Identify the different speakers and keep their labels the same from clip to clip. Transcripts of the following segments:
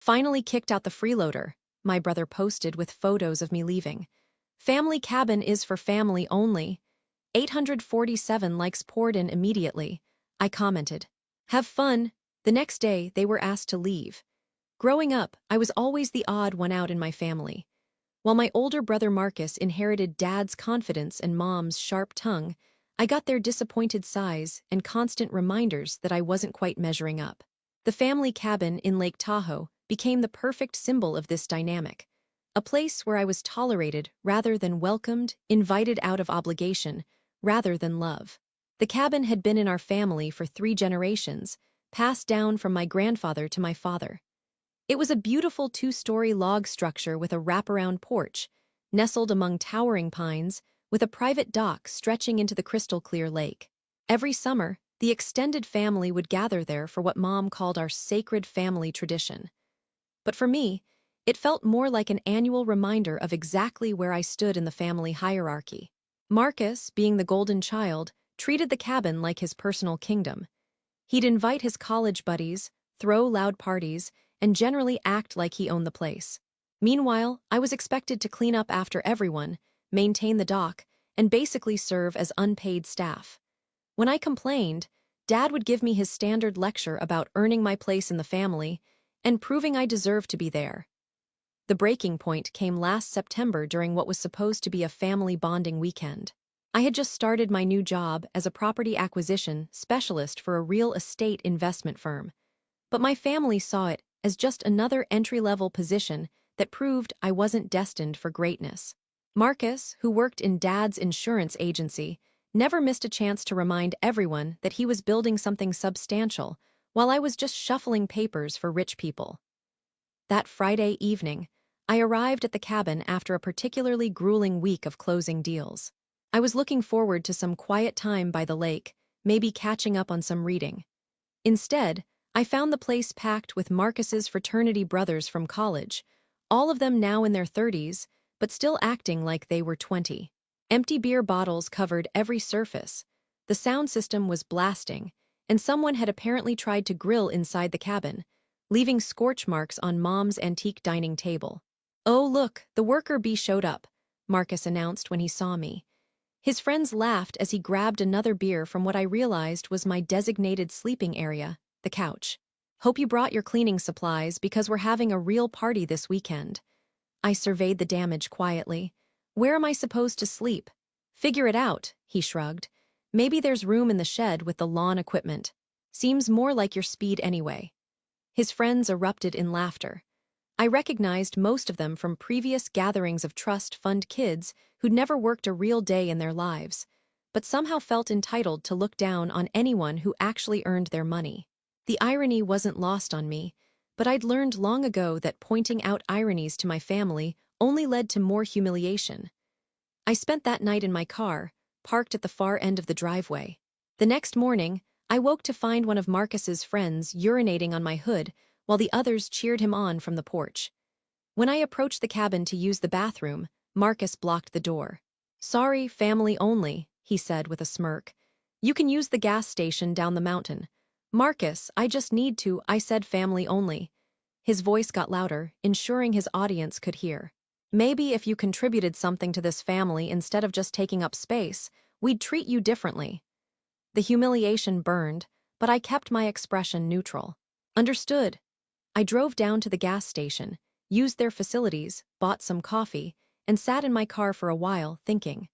Speaker 1: Finally kicked out the freeloader, my brother posted with photos of me leaving. Family cabin is for family only. 847 likes poured in immediately. I commented. Have fun. The next day, they were asked to leave. Growing up, I was always the odd one out in my family. While my older brother Marcus inherited dad's confidence and mom's sharp tongue, I got their disappointed sighs and constant reminders that I wasn't quite measuring up. The family cabin in Lake Tahoe became the perfect symbol of this dynamic. A place where I was tolerated rather than welcomed, invited out of obligation rather than love. The cabin had been in our family for 3 generations, passed down from my grandfather to my father. It was a beautiful 2-story log structure with a wraparound porch, nestled among towering pines, with a private dock stretching into the crystal-clear lake. Every summer, the extended family would gather there for what Mom called our sacred family tradition. But for me, it felt more like an annual reminder of exactly where I stood in the family hierarchy. Marcus, being the golden child, treated the cabin like his personal kingdom. He'd invite his college buddies, throw loud parties, and generally act like he owned the place. Meanwhile, I was expected to clean up after everyone, maintain the dock, and basically serve as unpaid staff. When I complained, Dad would give me his standard lecture about earning my place in the family and proving I deserved to be there. The breaking point came last September during what was supposed to be a family bonding weekend. I had just started my new job as a property acquisition specialist for a real estate investment firm, but my family saw it as just another entry-level position that proved I wasn't destined for greatness. Marcus, who worked in Dad's insurance agency, never missed a chance to remind everyone that he was building something substantial while I was just shuffling papers for rich people. That Friday evening, I arrived at the cabin after a particularly grueling week of closing deals. I was looking forward to some quiet time by the lake, maybe catching up on some reading. Instead, I found the place packed with Marcus's fraternity brothers from college, all of them now in their 30s, but still acting like they were 20. Empty beer bottles covered every surface. The sound system was blasting, and someone had apparently tried to grill inside the cabin, leaving scorch marks on Mom's antique dining table. "Oh, look, the worker bee showed up," Marcus announced when he saw me. His friends laughed as he grabbed another beer from what I realized was my designated sleeping area, the couch. "Hope you brought your cleaning supplies because we're having a real party this weekend." I surveyed the damage quietly. "Where am I supposed to sleep?" "Figure it out," he shrugged. "Maybe there's room in the shed with the lawn equipment. Seems more like your speed anyway." His friends erupted in laughter. I recognized most of them from previous gatherings of trust fund kids who'd never worked a real day in their lives, but somehow felt entitled to look down on anyone who actually earned their money. The irony wasn't lost on me, but I'd learned long ago that pointing out ironies to my family only led to more humiliation. I spent that night in my car, parked at the far end of the driveway. The next morning, I woke to find one of Marcus's friends urinating on my hood while the others cheered him on from the porch. When I approached the cabin to use the bathroom, Marcus blocked the door. "Sorry, family only," he said with a smirk. "You can use the gas station down the mountain." "Marcus, I just need to," I said, "family only." His voice got louder, ensuring his audience could hear. "Maybe if you contributed something to this family instead of just taking up space, we'd treat you differently." The humiliation burned, but I kept my expression neutral. "Understood." I drove down to the gas station, used their facilities, bought some coffee, and sat in my car for a while, thinking.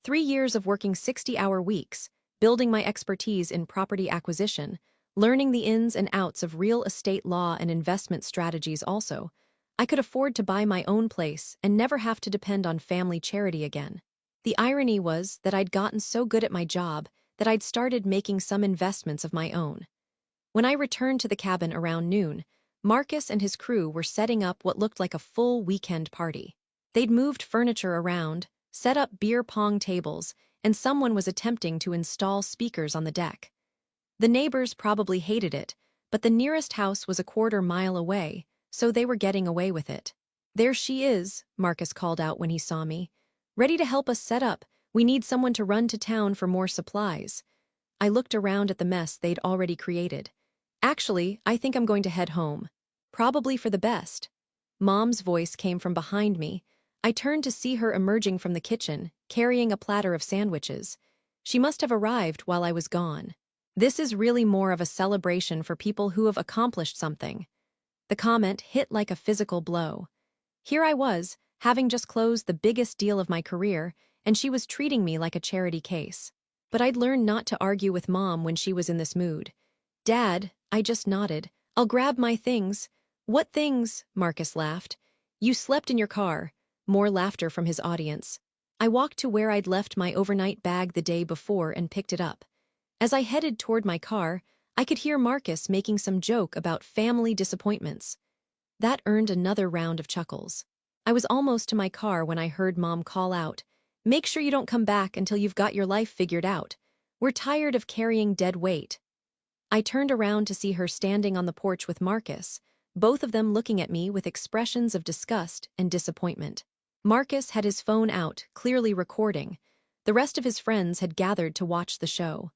Speaker 1: 3 years of working 60-hour weeks, building my expertise in property acquisition, learning the ins and outs of real estate law and investment strategies also, I could afford to buy my own place and never have to depend on family charity again. The irony was that I'd gotten so good at my job that I'd started making some investments of my own. When I returned to the cabin around noon, Marcus and his crew were setting up what looked like a full weekend party. They'd moved furniture around, set up beer pong tables, and someone was attempting to install speakers on the deck. The neighbors probably hated it, but the nearest house was a quarter-mile away, so they were getting away with it. "There she is," Marcus called out when he saw me. "Ready to help us set up. We need someone to run to town for more supplies." I looked around at the mess they'd already created. "Actually, I think I'm going to head home." Probably for the best. Mom's voice came from behind me. I turned to see her emerging from the kitchen, carrying a platter of sandwiches. She must have arrived while I was gone. This is really more of a celebration for people who have accomplished something. The comment hit like a physical blow. Here I was, having just closed the biggest deal of my career, and she was treating me like a charity case. But I'd learned not to argue with Mom when she was in this mood. Dad, I just nodded. I'll grab my things. What things? Marcus laughed. You slept in your car. More laughter from his audience. I walked to where I'd left my overnight bag the day before and picked it up. As I headed toward my car, I could hear Marcus making some joke about family disappointments. That earned another round of chuckles. I was almost to my car when I heard Mom call out, "Make sure you don't come back until you've got your life figured out. We're tired of carrying dead weight." I turned around to see her standing on the porch with Marcus, both of them looking at me with expressions of disgust and disappointment. Marcus had his phone out, clearly recording. The rest of his friends had gathered to watch the show.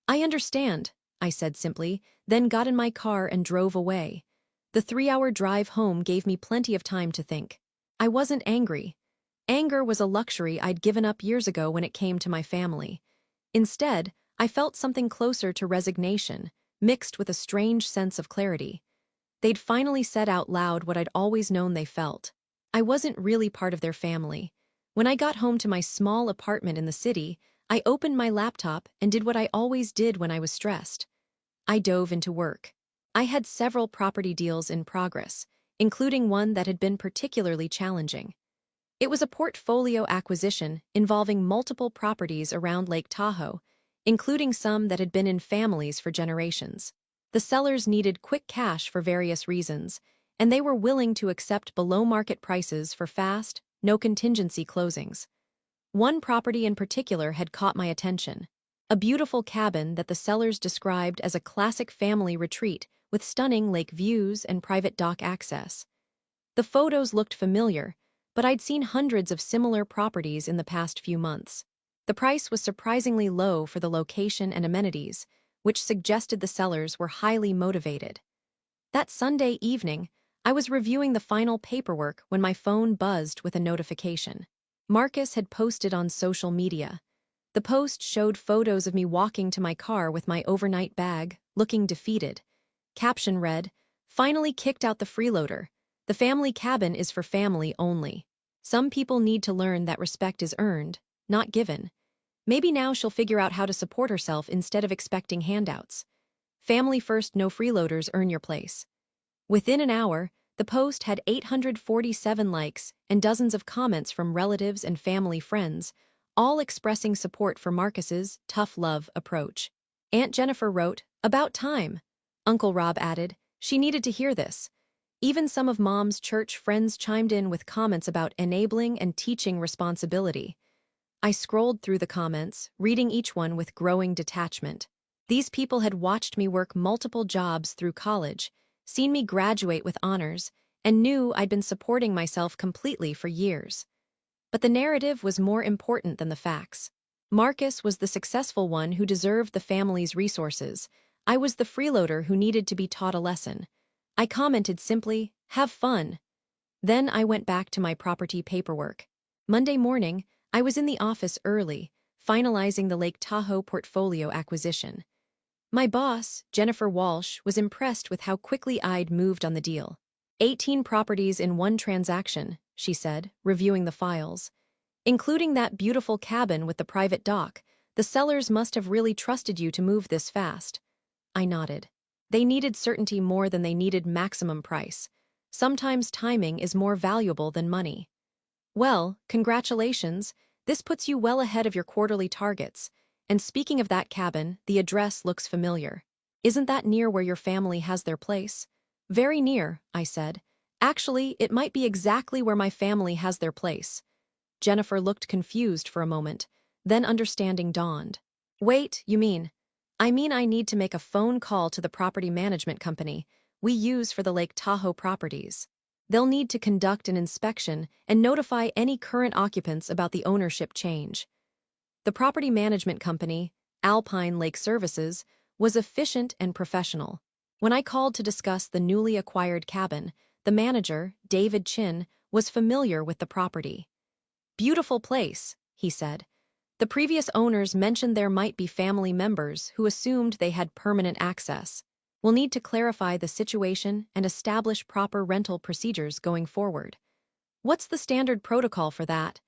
Speaker 1: "I understand," I said simply, then got in my car and drove away. The 3-hour drive home gave me plenty of time to think. I wasn't angry. Anger was a luxury I'd given up years ago when it came to my family. Instead, I felt something closer to resignation, mixed with a strange sense of clarity. They'd finally said out loud what I'd always known they felt. I wasn't really part of their family. When I got home to my small apartment in the city, I opened my laptop and did what I always did when I was stressed. I dove into work. I had several property deals in progress, including one that had been particularly challenging. It was a portfolio acquisition involving multiple properties around Lake Tahoe, including some that had been in families for generations. The sellers needed quick cash for various reasons, and they were willing to accept below-market prices for fast, no-contingency closings. One property in particular had caught my attention. A beautiful cabin that the sellers described as a classic family retreat with stunning lake views and private dock access. The photos looked familiar, but I'd seen hundreds of similar properties in the past few months. The price was surprisingly low for the location and amenities, which suggested the sellers were highly motivated. That Sunday evening, I was reviewing the final paperwork when my phone buzzed with a notification. Marcus had posted on social media. The post showed photos of me walking to my car with my overnight bag, looking defeated. Caption read, "Finally kicked out the freeloader. The family cabin is for family only. Some people need to learn that respect is earned, not given. Maybe now she'll figure out how to support herself instead of expecting handouts. Family first, no freeloaders earn your place." Within an hour, the post had 847 likes and dozens of comments from relatives and family friends, all expressing support for Marcus's tough love approach. Aunt Jennifer wrote, "About time." Uncle Rob added, "She needed to hear this." Even some of Mom's church friends chimed in with comments about enabling and teaching responsibility. I scrolled through the comments, reading each one with growing detachment. These people had watched me work multiple jobs through college, seen me graduate with honors, and knew I'd been supporting myself completely for years. But the narrative was more important than the facts. Marcus was the successful one who deserved the family's resources. I was the freeloader who needed to be taught a lesson. I commented simply, "Have fun." Then I went back to my property paperwork. Monday morning, I was in the office early, finalizing the Lake Tahoe portfolio acquisition. My boss, Jennifer Walsh, was impressed with how quickly I'd moved on the deal. 18 properties in one transaction, she said, reviewing the files. Including that beautiful cabin with the private dock, the sellers must have really trusted you to move this fast. I nodded. They needed certainty more than they needed maximum price. Sometimes timing is more valuable than money. Well, congratulations. This puts you well ahead of your quarterly targets. And speaking of that cabin, the address looks familiar. Isn't that near where your family has their place? Very near, I said. Actually, it might be exactly where my family has their place. Jennifer looked confused for a moment, then understanding dawned. Wait, you mean? I mean I need to make a phone call to the property management company we use for the Lake Tahoe properties. They'll need to conduct an inspection and notify any current occupants about the ownership change. The property management company, Alpine Lake Services, was efficient and professional. When I called to discuss the newly acquired cabin, the manager, David Chin, was familiar with the property. "Beautiful place," he said. "The previous owners mentioned there might be family members who assumed they had permanent access. We'll need to clarify the situation and establish proper rental procedures going forward." "What's the standard protocol for that?"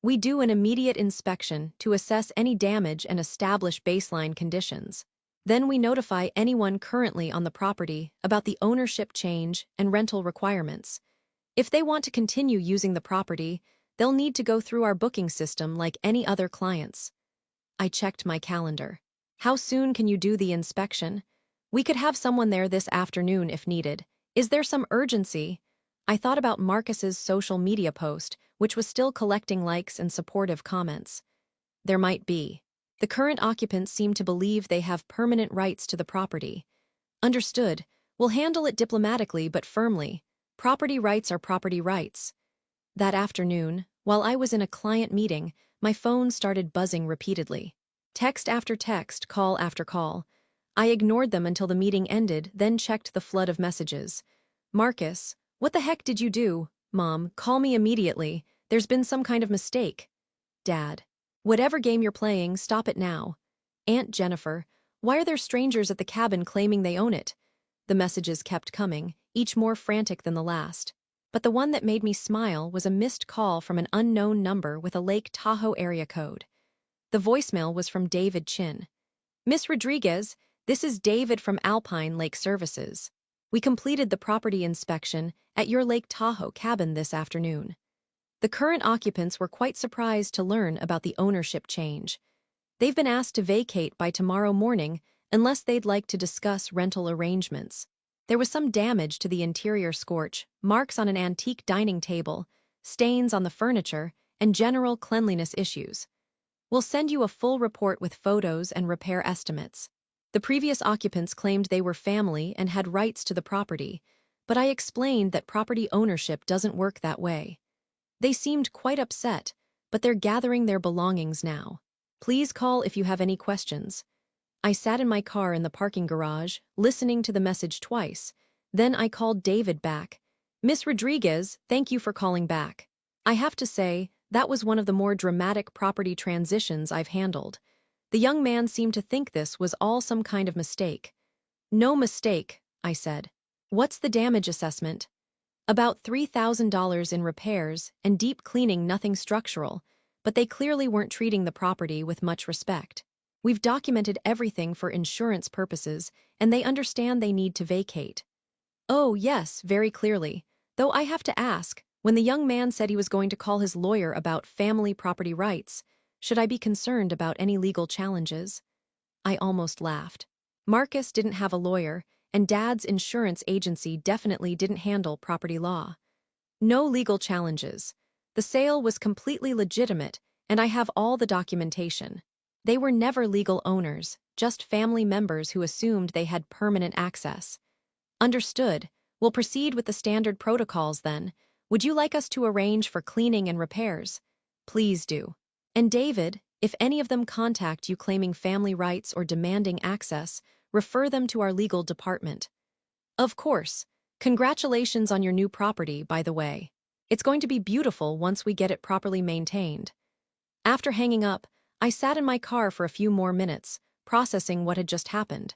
Speaker 1: "We do an immediate inspection to assess any damage and establish baseline conditions. Then we notify anyone currently on the property about the ownership change and rental requirements. If they want to continue using the property, they'll need to go through our booking system like any other clients." I checked my calendar. "How soon can you do the inspection?" "We could have someone there this afternoon if needed. Is there some urgency?" I thought about Marcus's social media post, which was still collecting likes and supportive comments. There might be. The current occupants seem to believe they have permanent rights to the property. "Understood. We'll handle it diplomatically but firmly. Property rights are property rights." That afternoon, while I was in a client meeting, my phone started buzzing repeatedly. Text after text, call after call. I ignored them until the meeting ended, then checked the flood of messages. "Marcus, what the heck did you do? Mom, call me immediately. There's been some kind of mistake." "Dad, whatever game you're playing, stop it now." "Aunt Jennifer, why are there strangers at the cabin claiming they own it?" The messages kept coming, each more frantic than the last. But the one that made me smile was a missed call from an unknown number with a Lake Tahoe area code. The voicemail was from David Chin. "Miss Rodriguez, this is David from Alpine Lake Services. We completed the property inspection at your Lake Tahoe cabin this afternoon." The current occupants were quite surprised to learn about the ownership change. "They've been asked to vacate by tomorrow morning unless they'd like to discuss rental arrangements." There was some damage to the interior scorch, marks on an antique dining table, stains on the furniture, and general cleanliness issues. "We'll send you a full report with photos and repair estimates." The previous occupants claimed they were family and had rights to the property, but I explained that property ownership doesn't work that way. They seemed quite upset, but they're gathering their belongings now. "Please call if you have any questions." I sat in my car in the parking garage, listening to the message twice. Then I called David back. "Miss Rodriguez, thank you for calling back. I have to say, that was one of the more dramatic property transitions I've handled." The young man seemed to think this was all some kind of mistake. "No mistake," I said. "What's the damage assessment?" "About $3,000 in repairs and deep cleaning, nothing structural, but they clearly weren't treating the property with much respect. We've documented everything for insurance purposes, and they understand they need to vacate." "Oh, yes, very clearly. Though I have to ask, when the young man said he was going to call his lawyer about family property rights, should I be concerned about any legal challenges?" I almost laughed. Marcus didn't have a lawyer, and Dad's insurance agency definitely didn't handle property law. "No legal challenges. The sale was completely legitimate, and I have all the documentation. They were never legal owners, just family members who assumed they had permanent access." "Understood. We'll proceed with the standard protocols then. Would you like us to arrange for cleaning and repairs?" "Please do. And David, if any of them contact you claiming family rights or demanding access, refer them to our legal department." "Of course. Congratulations on your new property, by the way. It's going to be beautiful once we get it properly maintained." After hanging up, I sat in my car for a few more minutes, processing what had just happened.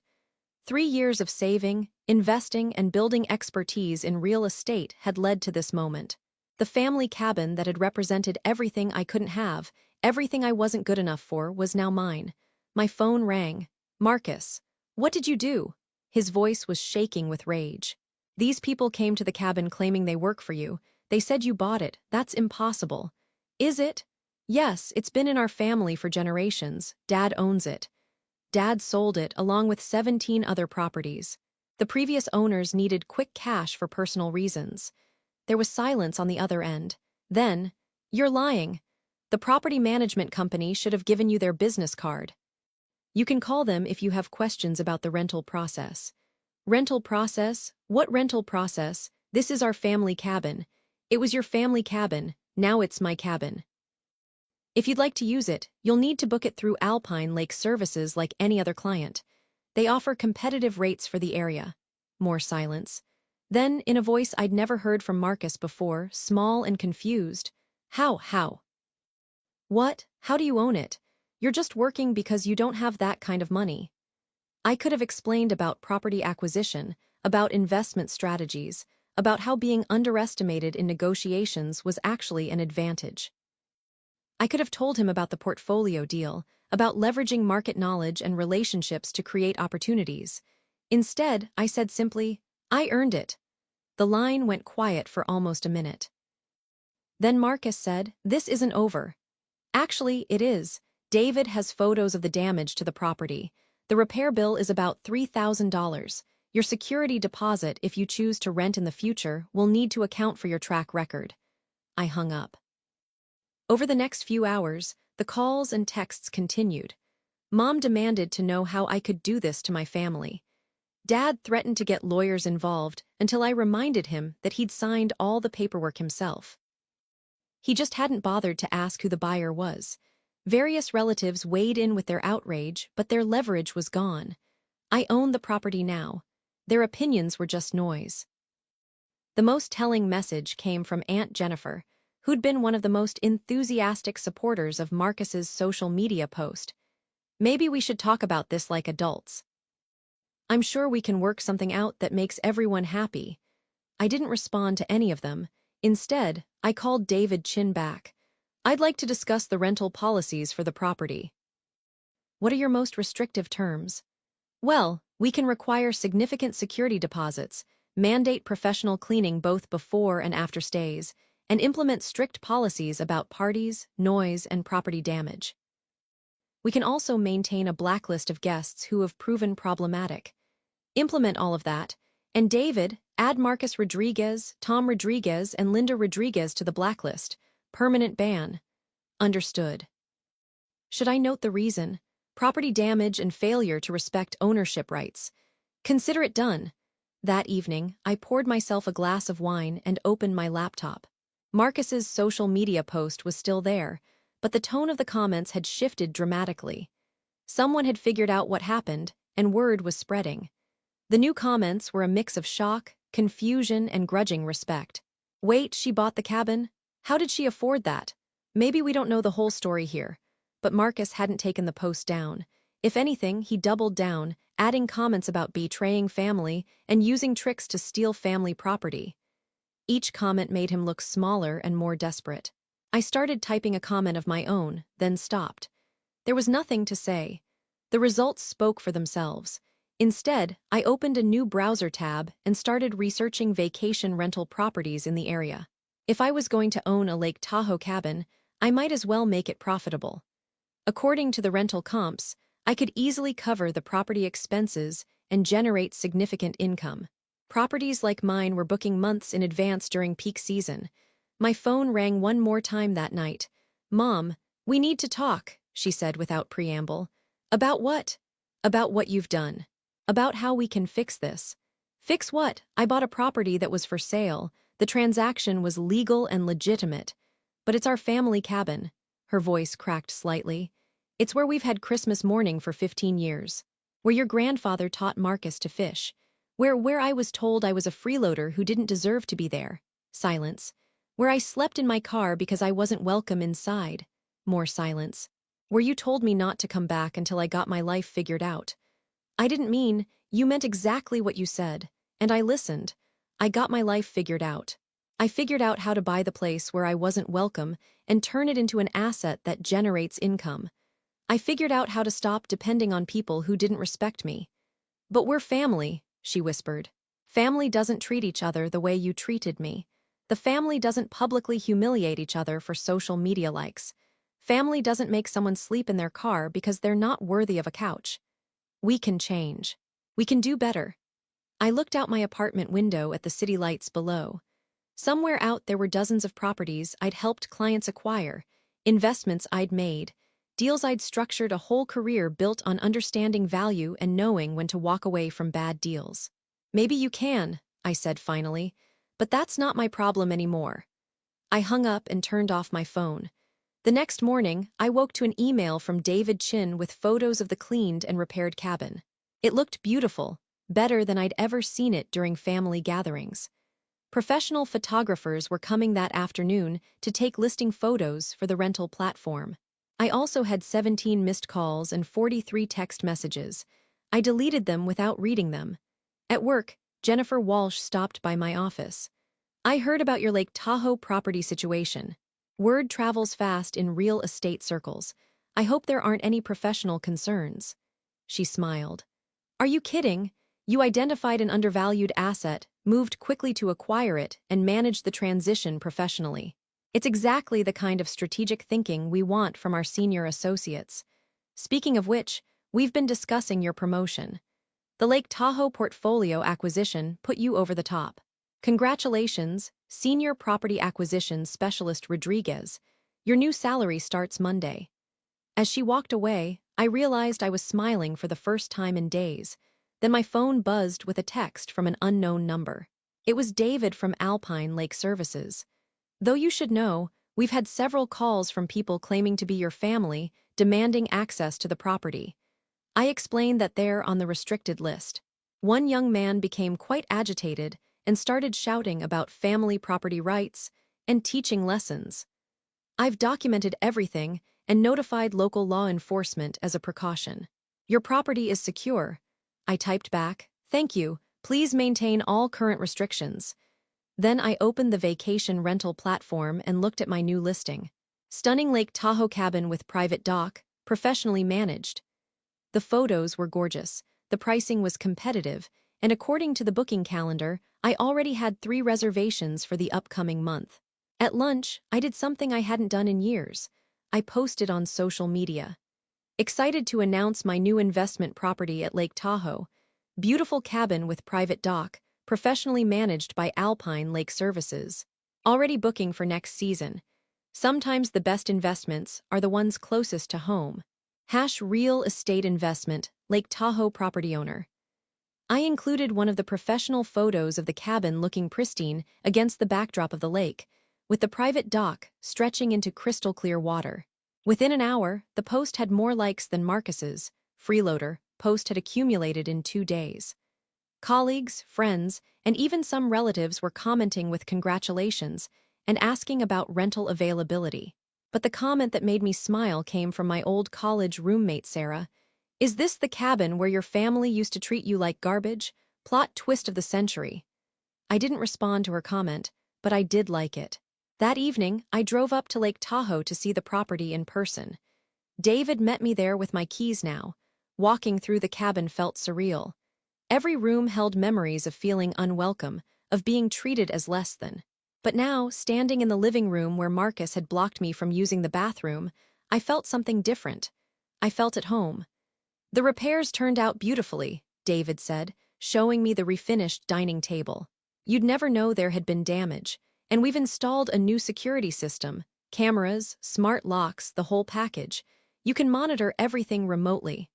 Speaker 1: 3 years of saving, investing, and building expertise in real estate had led to this moment. The family cabin that had represented everything I couldn't have, everything I wasn't good enough for, was now mine. My phone rang. "Marcus, what did you do?" His voice was shaking with rage. "These people came to the cabin claiming they work for you. They said you bought it. That's impossible." "Is it?" "Yes, it's been in our family for generations. Dad owns it." Dad sold it along with 17 other properties. The previous owners needed quick cash for personal reasons. There was silence on the other end. Then, "You're lying. The property management company should have given you their business card. You can call them if you have questions about the rental process." "Rental process? What rental process? This is our family cabin." "It was your family cabin. Now it's my cabin. If you'd like to use it, you'll need to book it through Alpine Lake Services like any other client. They offer competitive rates for the area." More silence. Then, in a voice I'd never heard from Marcus before, small and confused, How? What? How do you own it? You're just working because you don't have that kind of money. I could have explained about property acquisition, about investment strategies, about how being underestimated in negotiations was actually an advantage. I could have told him about the portfolio deal, about leveraging market knowledge and relationships to create opportunities. Instead, I said simply, I earned it. The line went quiet for almost a minute. Then Marcus said, This isn't over. Actually, it is. David has photos of the damage to the property. The repair bill is about $3,000. Your security deposit, if you choose to rent in the future, will need to account for your track record. I hung up. Over the next few hours, the calls and texts continued. Mom demanded to know how I could do this to my family. Dad threatened to get lawyers involved until I reminded him that he'd signed all the paperwork himself. He just hadn't bothered to ask who the buyer was. Various relatives weighed in with their outrage, but their leverage was gone. I owned the property now. Their opinions were just noise. The most telling message came from Aunt Jennifer, who'd been one of the most enthusiastic supporters of Marcus's social media post. Maybe we should talk about this like adults. I'm sure we can work something out that makes everyone happy. I didn't respond to any of them. Instead, I called David Chin back. I'd like to discuss the rental policies for the property. What are your most restrictive terms? Well, we can require significant security deposits, mandate professional cleaning both before and after stays, and implement strict policies about parties, noise, and property damage. We can also maintain a blacklist of guests who have proven problematic. Implement all of that, and David, add Marcus Rodriguez, Tom Rodriguez, and Linda Rodriguez to the blacklist. Permanent ban. Understood. Should I note the reason? Property damage and failure to respect ownership rights. Consider it done. That evening, I poured myself a glass of wine and opened my laptop. Marcus's social media post was still there, but the tone of the comments had shifted dramatically. Someone had figured out what happened, and word was spreading. The new comments were a mix of shock, confusion, and grudging respect. Wait, she bought the cabin? How did she afford that? Maybe we don't know the whole story here. But Marcus hadn't taken the post down. If anything, he doubled down, adding comments about betraying family and using tricks to steal family property. Each comment made him look smaller and more desperate. I started typing a comment of my own, then stopped. There was nothing to say. The results spoke for themselves. Instead, I opened a new browser tab and started researching vacation rental properties in the area. If I was going to own a Lake Tahoe cabin, I might as well make it profitable. According to the rental comps, I could easily cover the property expenses and generate significant income. Properties like mine were booking months in advance during peak season. My phone rang one more time that night. Mom, we need to talk, she said without preamble. About what? About what you've done. About how we can fix this. Fix what? I bought a property that was for sale. The transaction was legal and legitimate. But it's our family cabin. Her voice cracked slightly. It's where we've had Christmas morning for 15 years. Where your grandfather taught Marcus to fish. Where I was told I was a freeloader who didn't deserve to be there. Silence. Where I slept in my car because I wasn't welcome inside. More silence. Where you told me not to come back until I got my life figured out. I didn't mean, you meant exactly what you said. And I listened. I got my life figured out. I figured out how to buy the place where I wasn't welcome and turn it into an asset that generates income. I figured out how to stop depending on people who didn't respect me. But we're family, she whispered. Family doesn't treat each other the way you treated me. The family doesn't publicly humiliate each other for social media likes. Family doesn't make someone sleep in their car because they're not worthy of a couch. We can change. We can do better. I looked out my apartment window at the city lights below. Somewhere out there were dozens of properties I'd helped clients acquire, investments I'd made, deals I'd structured, a whole career built on understanding value and knowing when to walk away from bad deals. Maybe you can, I said finally, but that's not my problem anymore. I hung up and turned off my phone. The next morning, I woke to an email from David Chin with photos of the cleaned and repaired cabin. It looked beautiful, better than I'd ever seen it during family gatherings. Professional photographers were coming that afternoon to take listing photos for the rental platform. I also had 17 missed calls and 43 text messages. I deleted them without reading them. At work, Jennifer Walsh stopped by my office. "I heard about your Lake Tahoe property situation. Word travels fast in real estate circles. I hope there aren't any professional concerns." She smiled. "Are you kidding? You identified an undervalued asset, moved quickly to acquire it, and managed the transition professionally. It's exactly the kind of strategic thinking we want from our senior associates. Speaking of which, we've been discussing your promotion. The Lake Tahoe portfolio acquisition put you over the top. Congratulations, Senior Property Acquisitions Specialist Rodriguez. Your new salary starts Monday." As she walked away, I realized I was smiling for the first time in days. Then my phone buzzed with a text from an unknown number. It was David from Alpine Lake Services. "Though you should know, we've had several calls from people claiming to be your family, demanding access to the property." I explained that they're on the restricted list. One young man became quite agitated and started shouting about family property rights and teaching lessons. "I've documented everything and notified local law enforcement as a precaution. Your property is secure." I typed back, "Thank you, please maintain all current restrictions." Then I opened the vacation rental platform and looked at my new listing. Stunning Lake Tahoe cabin with private dock, professionally managed. The photos were gorgeous, the pricing was competitive, and according to the booking calendar, I already had 3 reservations for the upcoming month. At lunch, I did something I hadn't done in years. I posted on social media. "Excited to announce my new investment property at Lake Tahoe. Beautiful cabin with private dock, professionally managed by Alpine Lake Services. Already booking for next season. Sometimes the best investments are the ones closest to home. Real estate investment, Lake Tahoe property owner." I included one of the professional photos of the cabin looking pristine against the backdrop of the lake, with the private dock stretching into crystal clear water. Within an hour, the post had more likes than Marcus's Freeloader post had accumulated in 2 days. Colleagues, friends, and even some relatives were commenting with congratulations and asking about rental availability. But the comment that made me smile came from my old college roommate Sarah. "Is this the cabin where your family used to treat you like garbage? Plot twist of the century." I didn't respond to her comment, but I did like it. That evening, I drove up to Lake Tahoe to see the property in person. David met me there with my keys now. Walking through the cabin felt surreal. Every room held memories of feeling unwelcome, of being treated as less than. But now, standing in the living room where Marcus had blocked me from using the bathroom, I felt something different. I felt at home. "The repairs turned out beautifully," David said, showing me the refinished dining table. "You'd never know there had been damage, and we've installed a new security system, cameras, smart locks, the whole package. You can monitor everything remotely."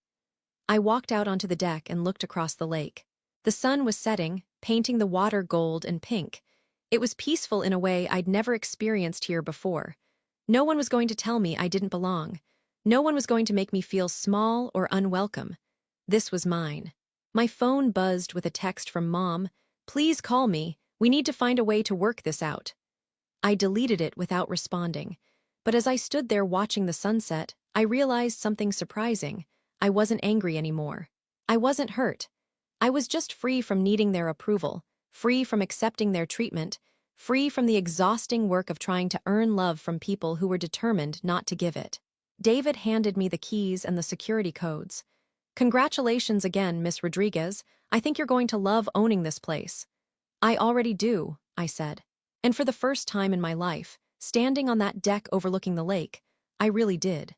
Speaker 1: I walked out onto the deck and looked across the lake. The sun was setting, painting the water gold and pink. It was peaceful in a way I'd never experienced here before. No one was going to tell me I didn't belong. No one was going to make me feel small or unwelcome. This was mine. My phone buzzed with a text from Mom. "Please call me. We need to find a way to work this out." I deleted it without responding. But as I stood there watching the sunset, I realized something surprising. I wasn't angry anymore. I wasn't hurt. I was just free from needing their approval, free from accepting their treatment, free from the exhausting work of trying to earn love from people who were determined not to give it. David handed me the keys and the security codes. "Congratulations again, Miss Rodriguez. I think you're going to love owning this place." "I already do," I said. And for the first time in my life, standing on that deck overlooking the lake, I really did.